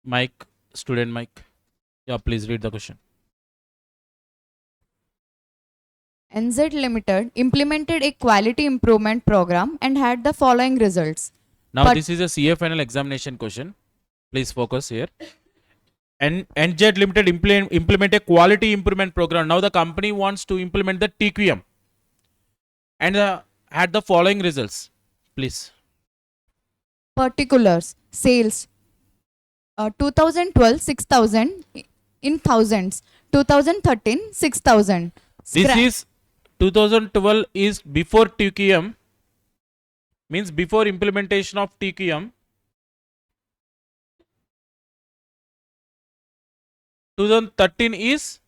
Mike, student Mike. Yeah, please read the question. NZ Limited implemented a quality improvement program and had the following results. Now this is a CA final examination question. Please focus here. NZ Limited implement a quality improvement program. Now the company wants to implement the TQM and had the following results. Please. Particulars, sales, 2012 6,000 in thousands, 2013 6,000. This is 2012 is before TQM, means before implementation of TQM. 2013 is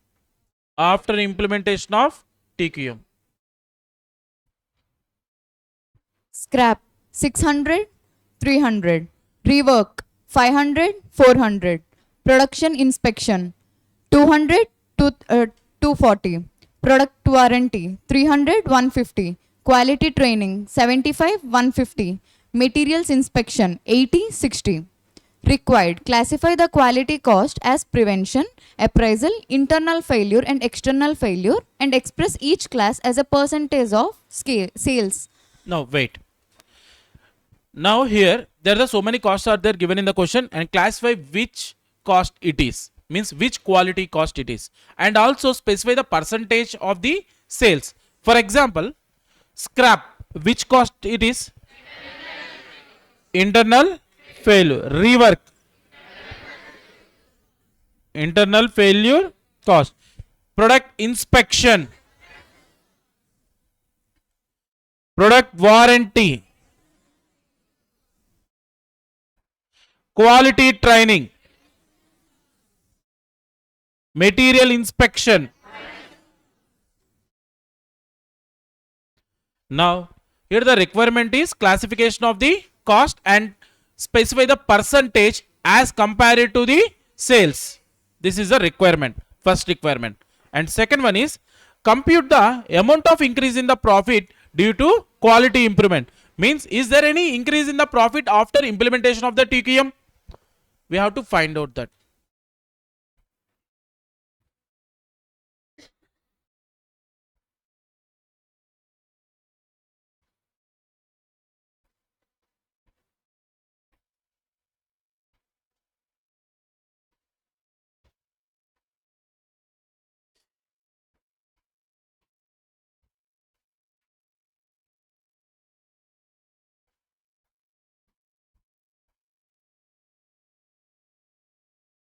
after implementation of TQM. Scrap 600 300, rework 500 400, production inspection 200 240, product warranty 300 150, quality training 75 150, materials inspection 80 60. Required, classify the quality cost as prevention, appraisal, internal failure and external failure, and express each class as a percentage of sales. Now wait. Now here there are so many costs are there given in the question, and classify which cost it is, means which quality cost it is, and also specify the percentage of the sales. For example, scrap, which cost it is? Internal failure. Rework, internal failure cost. Product inspection, product warranty, quality training, material inspection. Now here the requirement is classification of the cost and specify the percentage as compared to the sales. This is the requirement, first requirement. And second one is compute the amount of increase in the profit due to quality improvement. Means is there any increase in the profit after implementation of the TQM? We have to find out that.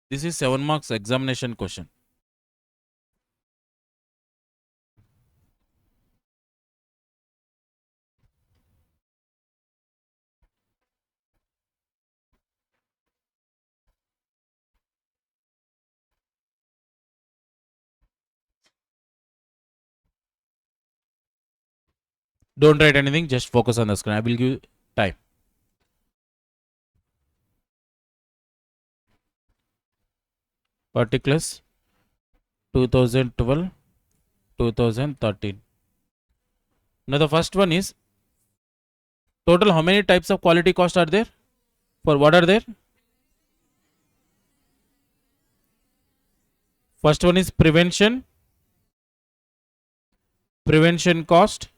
This is 7 marks examination question. Don't write anything, just focus on the screen. I will give time. Particulars 2012 2013. Now the first one is total how many types of quality cost are there? For what are there? First one is prevention cost,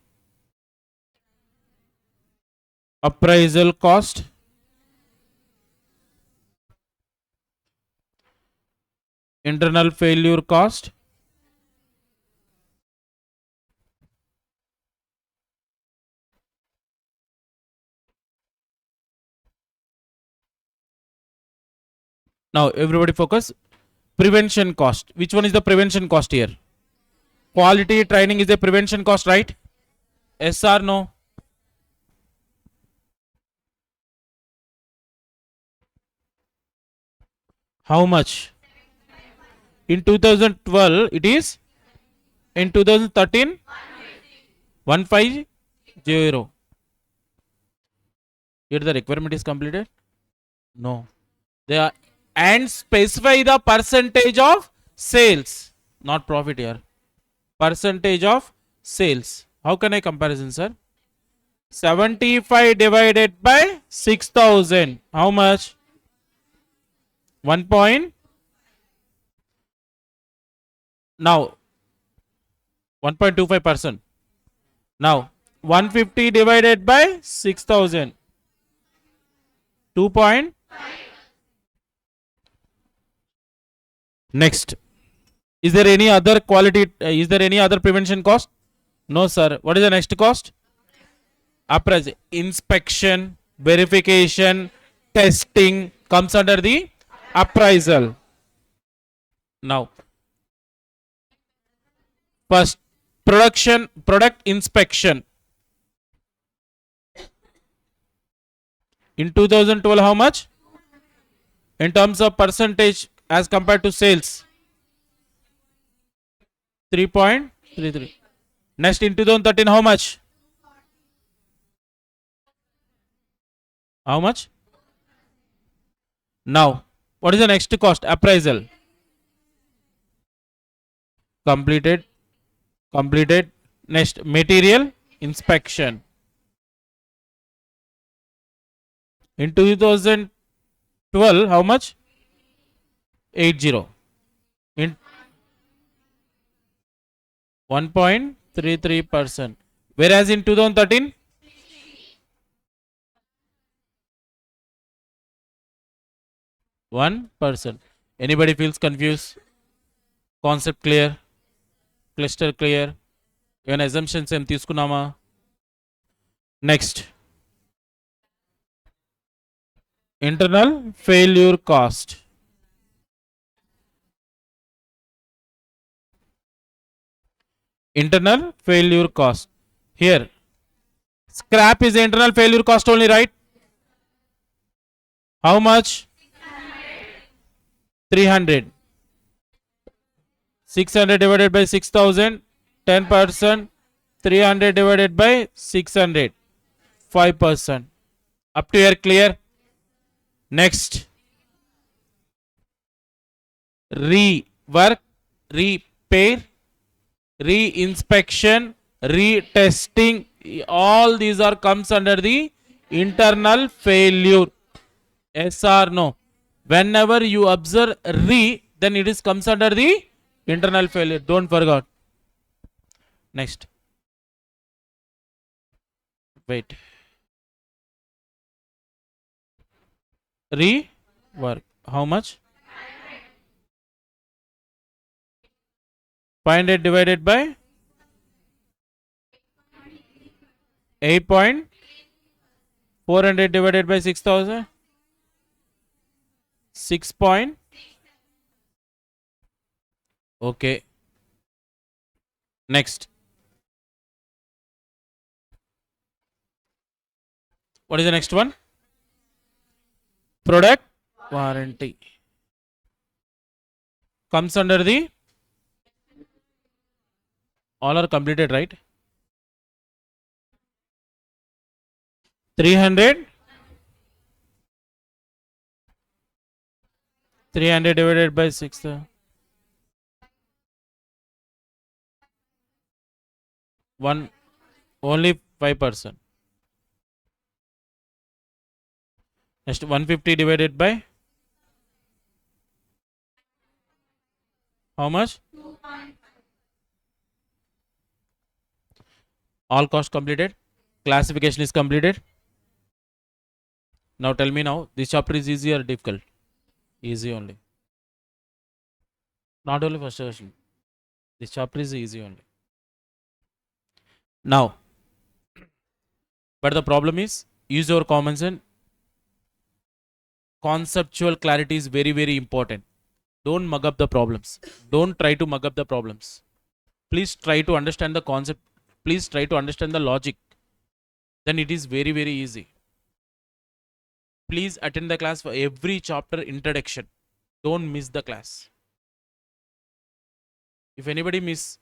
appraisal cost, internal failure cost, now everybody focus. Prevention cost, which one is the prevention cost here? Quality training is a prevention cost, right? Yes or no? How much? In 2012 it is, in 2013 150. Here the requirement is completed? No. They are, and specify the percentage of sales, not profit here. Percentage of sales. How can I comparison, sir? 75 divided by 6,000. How much? 1 point. Now 1.25%. Now 150 divided by 6000. 2 point. Next. Is there any other quality? Is there any other prevention cost? No, sir. What is the next cost? Appraisal, inspection, verification, testing comes under the appraisal. Now, first product inspection. In 2012, how much? In terms of percentage as compared to sales, 3.33. Next, in 2013, how much? How much? Now, what is the next cost? Appraisal. Completed. Next, material inspection. In 2012, how much? 80. In 1.33%. Whereas in 2013, 1%. Anybody feels confused? Concept clear? Cluster clear? Even assumptions em తీసుకున్నామా? Next. Internal failure cost. Internal failure cost. Here, scrap is the internal failure cost only, right? How much? 300. 600 divided by 6000, 10%. 300 divided by 600, 5%. Up to here, clear? Next, rework, repair, re-inspection, retesting, all these are comes under the internal failure. Yes or no? Whenever you observe then it is comes under the internal failure. Don't forget. Next. Wait. Rework. How much? 500 divided by 8. 400 divided by 6000. 6 point. Okay. Next. What is the next one? Product warranty. Comes under the, all are completed, right? 300. 300 divided by 6. 1, only 5%. Next, 150 divided by how much? All cost completed. Classification is completed. Now tell me now, this chapter is easy or difficult? Easy only. Not only first version. This chapter is easy only. Now, but the problem is, use your common sense. Conceptual clarity is very, very important. Don't mug up the problems. Don't try to mug up the problems. Please try to understand the concept. Please try to understand the logic. Then it is very, very easy. Please attend the class for every chapter introduction. Don't miss the class. If anybody miss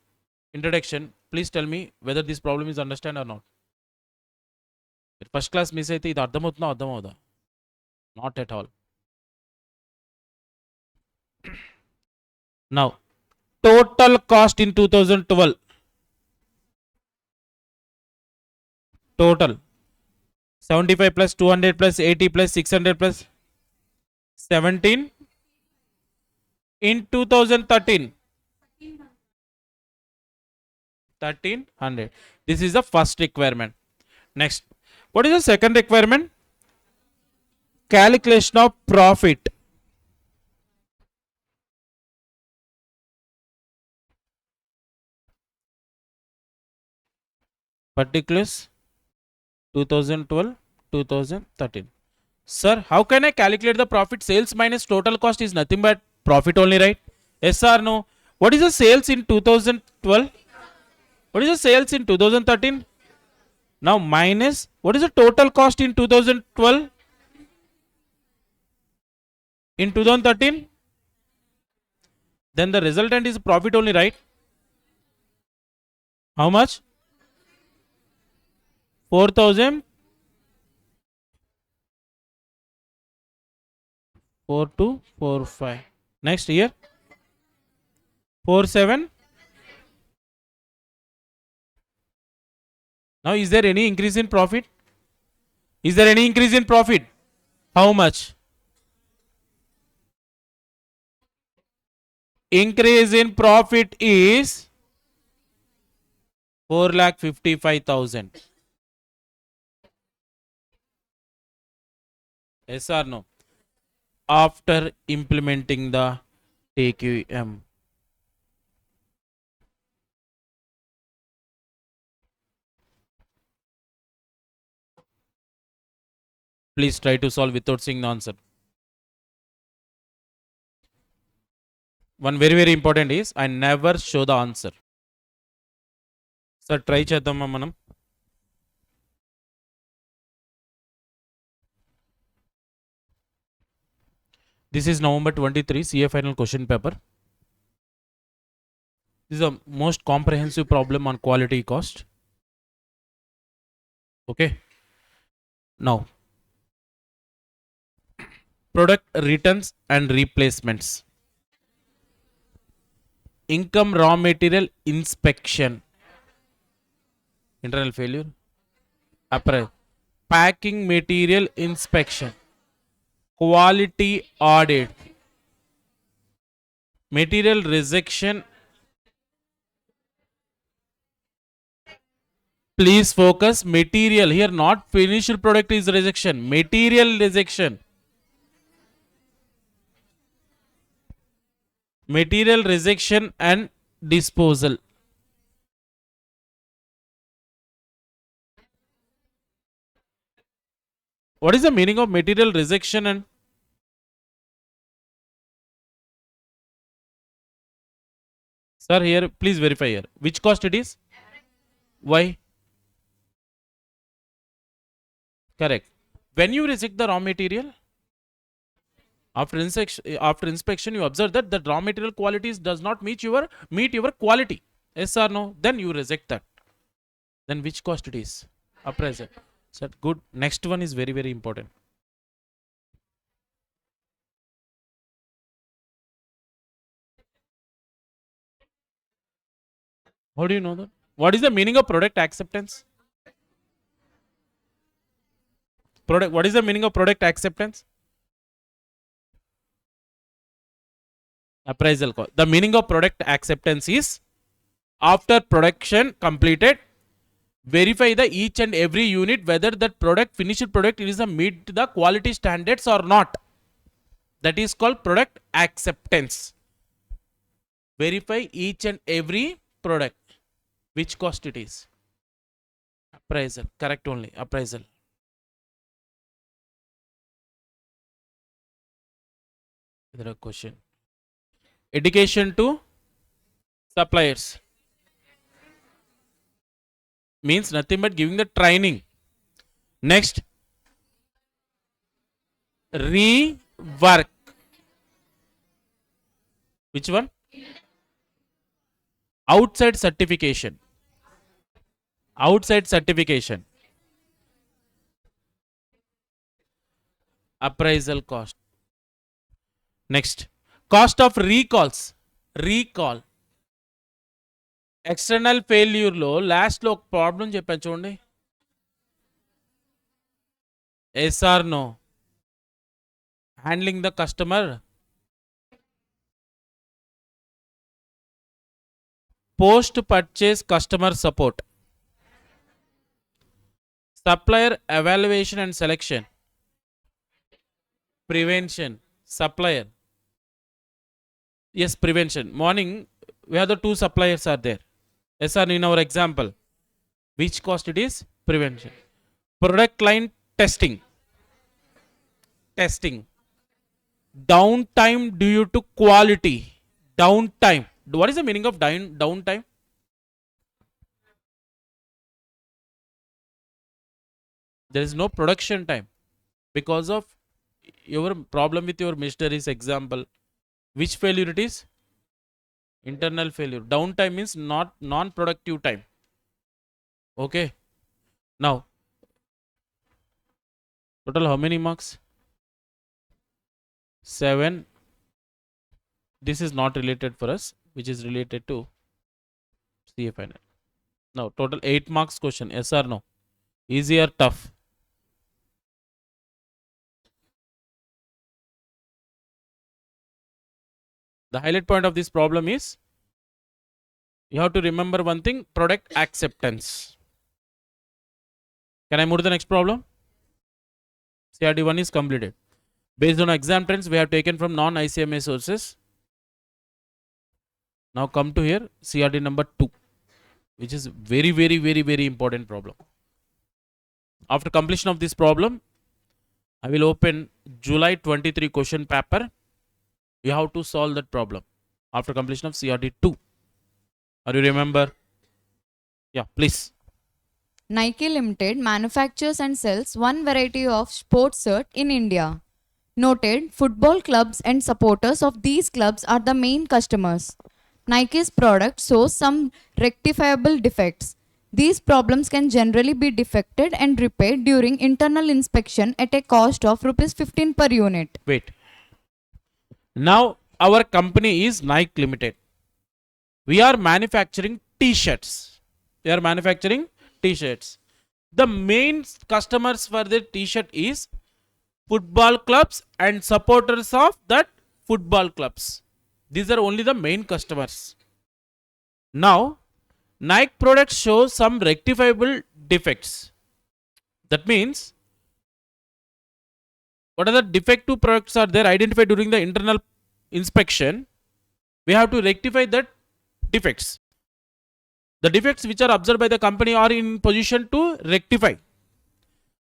introduction, please tell me whether this problem is understand or not. First class miss అయితే ఇది అర్థమవుతుందా అర్థమవుదా? Not at all. Now, total cost in 2012. Total 75 plus 200 plus 80 plus 600 plus 17 in 2013? 1300. This is the first requirement. Next, what is the second requirement? Calculation of profit. Particulars 2012, 2013. Sir, how can I calculate the profit? Sales minus total cost is nothing but profit only, right? Yes or no? What is the sales in 2012? What is the sales in 2013? Now minus, what is the total cost in 2012? In 2013? Then the resultant is profit only, right? How much? 4,000. 4245. Next year 47. Now is there any increase in profit? Is there any increase in profit? How much? Increase in profit is 4,55,000. Yes or no? After implementing the TQM. Please try to solve without seeing the answer. One very important is I never show the answer. Sir, try చేద్దామా మనం. This is November 23 CA Final question paper. This is the most comprehensive problem on quality cost. Okay. Now, product returns and replacements. Income raw material inspection. Internal failure. Appraisal. Packing material inspection. Quality audit. Material rejection. Please focus. Material here, not finished product is rejection. Material rejection. Material rejection and disposal. What is the meaning of material rejection and sir here please verify here which cost it is? Why? Correct. When you reject the raw material, after inspection you observe that the raw material qualities does not meet your quality. Yes or no? Then you reject that. Then which cost it is? Appraisal. Sir, good. Next one is very important. How do you know that? What is the meaning of product acceptance? What is the meaning of product acceptance? Appraisal cost. The meaning of product acceptance is after production completed, verify the each and every unit whether that finished product is a meet the quality standards or not. That is called product acceptance. Verify each and every product. Which cost it is? Appraisal. Correct only. Appraisal. Is there a question? Education to suppliers. Means nothing but giving the training. Next. Rework. Which one? Outside certification. Outside certification. Appraisal cost. Next. Cost of recalls. Recall. External ఫెయిల్యూర్లో లాస్ట్లో ఒక problem చెప్పాను చూడండి. Yes or no? Handling the customer post purchase customer support, supplier evaluation and selection, prevention, supplier. Yes, prevention. Morning, we have the two suppliers are there. Yes, sir, in our example. Which cost it is? Prevention. Product line testing. Testing. Downtime due to quality. Downtime. What is the meaning of downtime? There is no production time because of your problem with your machinery's example. Which failure it is? Internal failure. Downtime means not non-productive time. Okay. Now, total how many marks? 7. This is not related for us, which is related to CA Final. Now, total 8 marks question. Yes or no? Easy or tough? The highlight point of this problem is you have to remember one thing, product acceptance. Can I move to the next problem? CRD 1 is completed. Based on exam trends, we have taken from non-ICMA sources. Now come to here, CRD number 2, which is very important problem. After completion of this problem, I will open July 23 question paper. You have to solve that problem after completion of CRD 2. Are you remember? Yeah, please. Nike Limited manufactures and sells one variety of sports shirt in India. Noted, football clubs and supporters of these clubs are the main customers. Nike's product shows some rectifiable defects. These problems can generally be defected and repaired during internal inspection at a cost of Rs 15 per unit. Wait. Now our company is Nike Limited. We are manufacturing t-shirts. The main customers for the t-shirt is football clubs and supporters of that football clubs. These are only the main customers. Now, Nike products show some rectifiable defects. That means, what are the defective products are there identified during the internal inspection? We have to rectify that defects. The defects which are observed by the company are in position to rectify.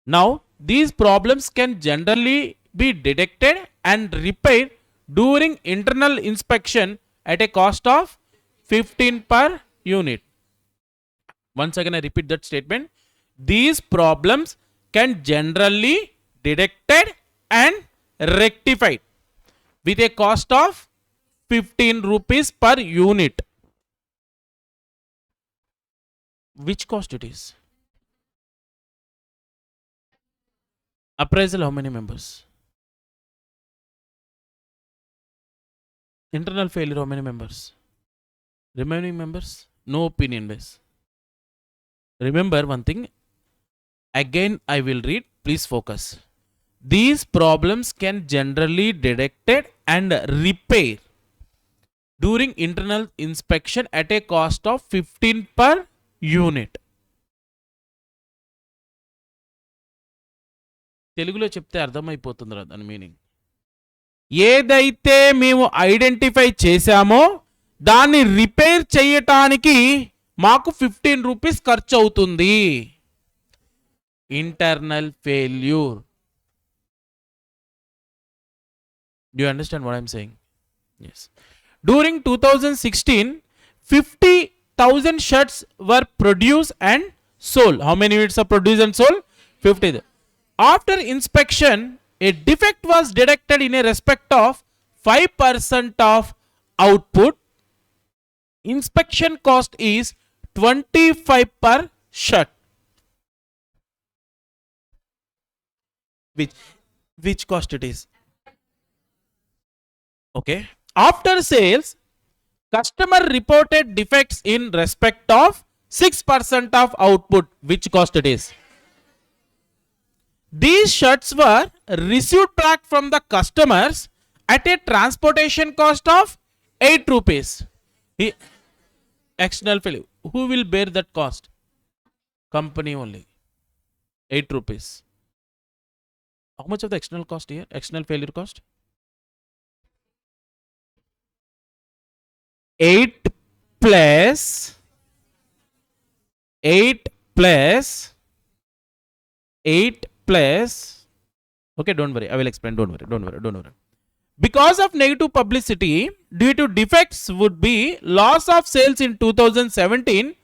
Now, these problems can generally be detected and repaired during internal inspection at a cost of 15 per unit. Once again, I repeat that statement. These problems can generally detected and rectified with a cost of 15 rupees per unit. Which cost it is? Appraisal, how many members? Internal failure, how many members? Remaining members? No opinion base. Remember one thing. Again, I will read. Please focus. These problems can generally detected and repair during internal inspection at a cost of 15 per unit. తెలుగులో చెప్తే అర్థమైపోతుందిరా దాని meaning. ఏదైతే మేము identify చేశామో దాన్ని repair చేయటానికి మాకు 15 rupees ఖర్చు అవుతుంది. Internal failure. Do you understand what I'm saying? Yes. During 2016, 50,000 shirts were produced and sold. How many units are produced and sold? 50. After inspection, a defect was detected in a respect of 5% of output. Inspection cost is 25 per shirt. Which cost it is? Okay. After sales, customer reported defects in respect of 6% of output. Which cost it is? These shirts were received back from the customers at a transportation cost of 8 rupees. external failure. Who will bear that cost? Company only. 8 rupees. How much of the external cost here? External failure cost? 8 plus 8 plus 8 plus. Okay, don't worry. I will explain. Don't worry. Because of negative publicity due to defects would be loss of sales in 2017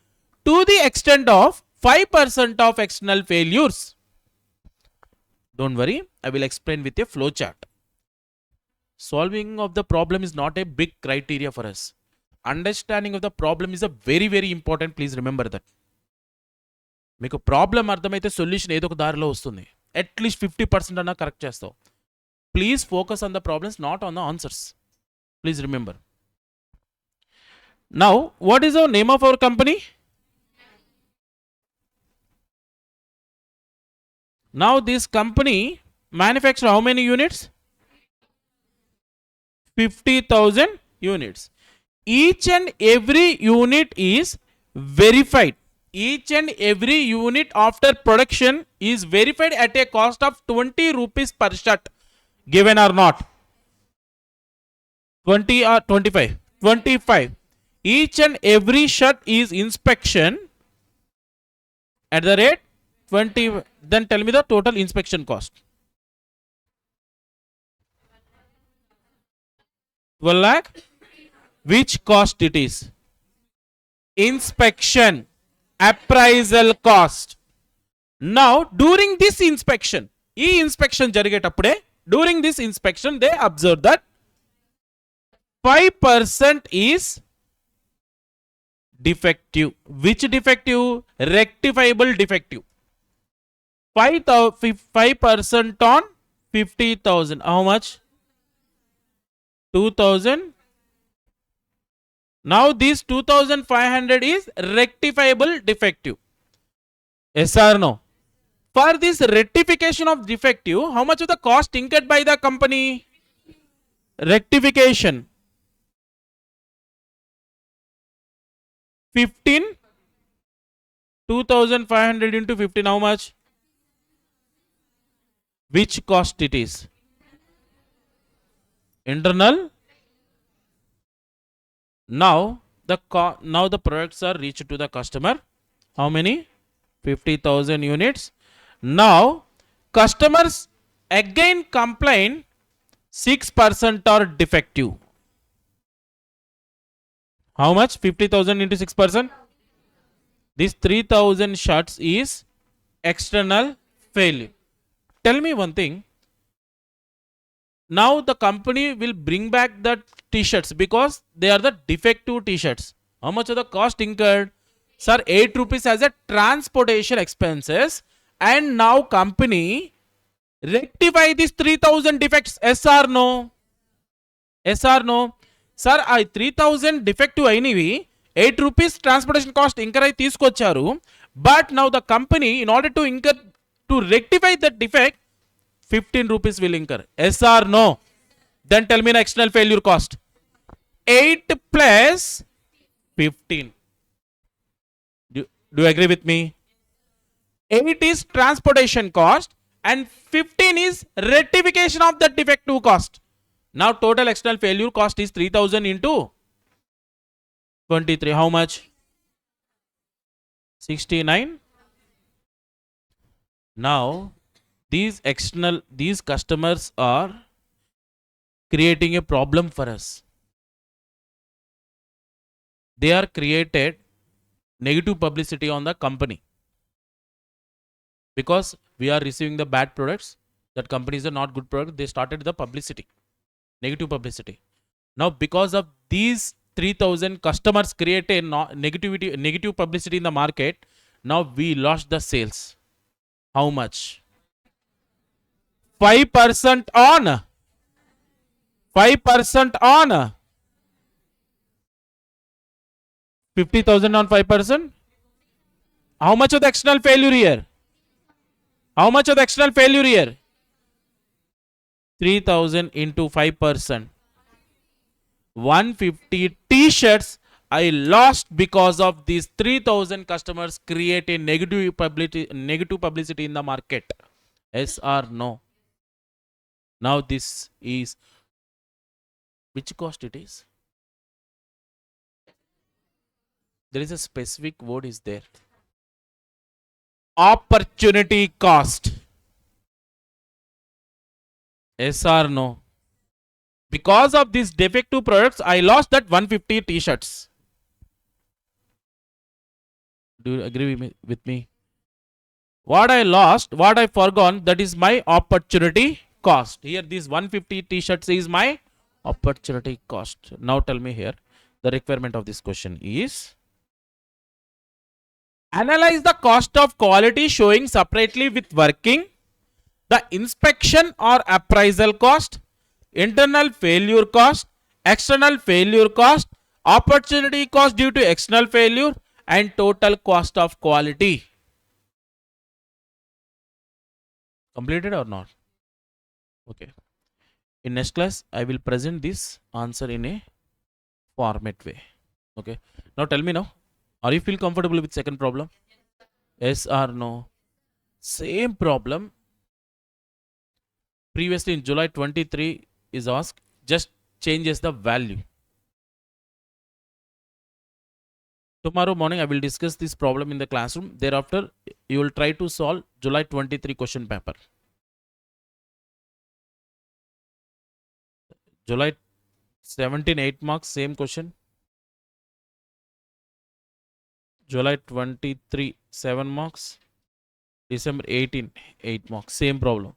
to the extent of 5% of external failures. Don't worry, I will explain with a flow chart. Solving of the problem is not a big criteria for us. Understanding of the problem is a very, very important. Please remember that. మీకు problem అర్థమైతే solution ఏదో ఒక దారిలో వస్తుంది. At least 50% అన్నా correct చేస్తావు. Please focus on the problems, not on the answers. Please remember. Now what is our name of our company? Now this company manufacture how many units? 50,000 units. Each and every unit is verified. Each and every unit after production is verified at a cost of 20 rupees per shot. Given or not? 20 or 25? 25. Each and every shot is inspection at the rate 20. Then tell me the total inspection cost. 12 lakh. Which cost it is? Inspection. Appraisal cost. Now during this inspection, during this inspection they observe that 5% is defective. Which defective? Rectifiable defective. 5% on 50,000. How much? 2,000. Now this 2,500 is rectifiable defective. Yes or no? For this rectification of defective, how much of the cost incurred by the company? Rectification 15. 2,500 into 15. How much? Which cost it is? Internal. Now the products are reached to the customer. How many? 50,000 units. Now customers again complain 6% are defective. How much? 50,000 into 6%. This 3,000 shots is external failure. Tell me one thing. Now the company will bring back the t-shirts because they are the defective t-shirts. How much of the cost incurred? Sir, 8 rupees as a transportation expenses, and now company rectify these 3,000 defects. Yes or no? Yes or no? Sir, I 3,000 defective అయినవి 8 rupees transportation cost incur అయి తీసుకొచ్చారు. But now the company, in order to rectify that defect, 15 rupees will incur. Yes or no? Then tell me the external failure cost. 8 plus 15. Do you agree with me? 8 is transportation cost and 15 is rectification of that defective cost. Now total external failure cost is 3,000 into 23. How much? 69. Now these customers are creating a problem for us. They are created negative publicity on the company because we are receiving the bad products. That companies are not good products. They started the publicity, negative publicity. Now because of these 3,000 customers created negative publicity in the market, now we lost the sales. How much? 5% on 50,000 on 5%. How much of the external failure here? How much of the external failure here? 3,000 into 5%. 150 t-shirts I lost because of these 3000 customers create a negative publicity in the market. Yes or no? Now this is which cost it is? There is a specific word is there. Opportunity cost. Yes or no? Because of these defective products, I lost that 150 t-shirts. Do you agree with me? What I lost, what I forgone, that is my opportunity cost. Here, these 150 t-shirts is my opportunity cost. Now tell me here, the requirement of this question is analyze the cost of quality showing separately with working, the inspection or appraisal cost, internal failure cost, external failure cost, opportunity cost due to external failure, and total cost of quality. Completed or not? Okay. In next class, I will present this answer in a format way. Okay. Now tell me now, are you feel comfortable with second problem? Yes or no? Same problem. Previously in July 23 is asked, just changes the value. Tomorrow morning, I will discuss this problem in the classroom. Thereafter, you will try to solve July 23 question paper. July 17, 8 marks, same question. July 23, 7 marks. December 18, 8 marks, same problem.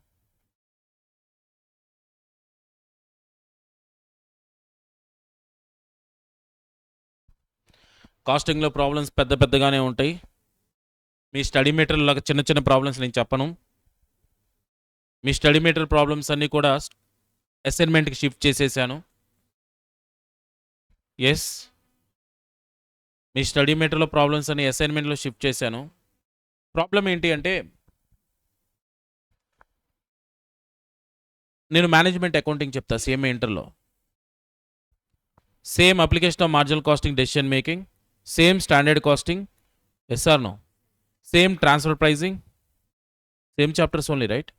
కాస్టింగ్లో problems పెద్ద పెద్దగానే ఉంటాయి. మీ study material లాగా చిన్న చిన్న problems నేను చెప్పను. మీ study material problems అన్నీ కూడా అసైన్మెంట్కి షిఫ్ట్ చేసేసాను. ఎస్, మీ స్టడీ మెటీరియల్ ప్రాబ్లమ్స్ అన్ని అసైన్మెంట్లో షిఫ్ట్ చేశాను. ప్రాబ్లం ఏంటి అంటే, నేను మేనేజ్మెంట్ అకౌంటింగ్ చెప్తా CMA ఇంటర్లో. Same application of marginal costing decision making, same standard costing. Yes or no? Same transfer pricing, same chapters only, right?